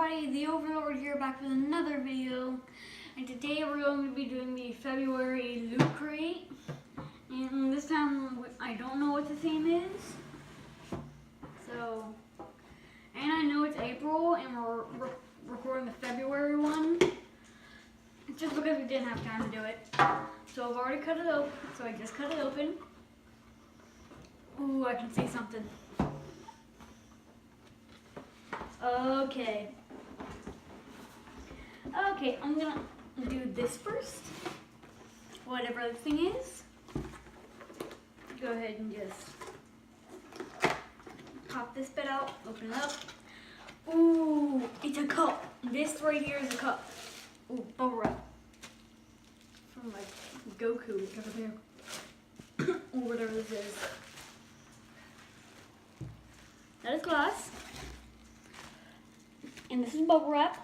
everybody, the Overlord here, back with another video. And today we're going to be doing the February Loot Crate. And this time I don't know what the theme is. So, and I know it's April and we're recording the February one. It's just because we didn't have time to do it. So I've already cut it open, so I just cut it open. Ooh, I can see something. Okay, I'm gonna do this first. Whatever the thing is. Go ahead and just pop this bit out, open it up. Ooh, it's a cup. This right here is a cup. Ooh, bubble wrap. From like Goku, over there. Or whatever this is. That is glass. And this is bubble wrap.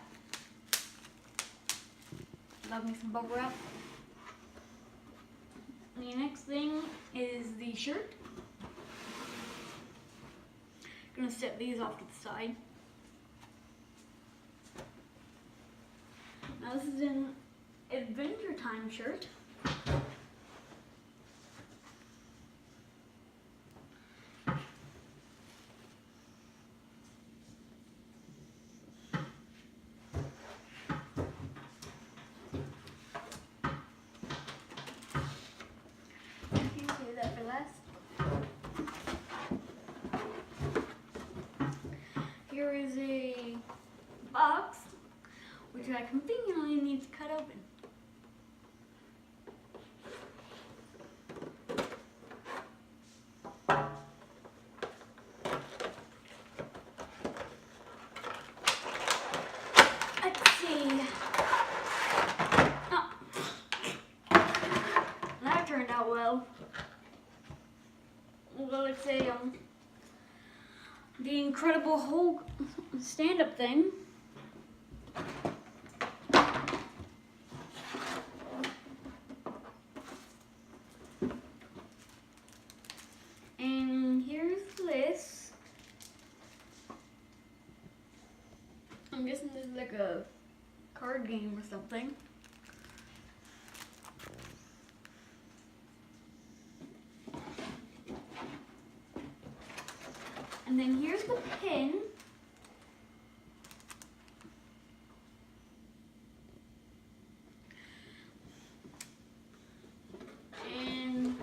Love me some bubble wrap. The next thing is the shirt. Gonna set these off to the side. Now this is an Adventure Time shirt. Here is a box, which I conveniently need to cut open. Let's see. Oh. That turned out well. Well, let's say the Incredible Hulk stand-up thing. And here's this. I'm guessing this is like a card game or something. And then here's the pin. And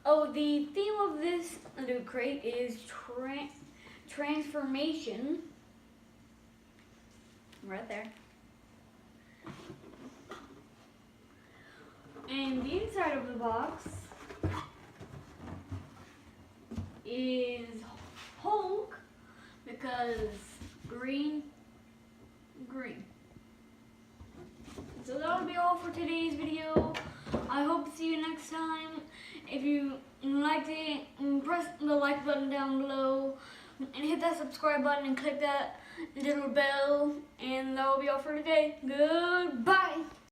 oh, the theme of this Loot Crate is transformation. Right there. And the inside of the box is Hulk, because green. So that'll be all for today's video. I hope to see you next time. If you liked it, press the like button down below and hit that subscribe button and click that little bell, and that'll be all for today. Goodbye.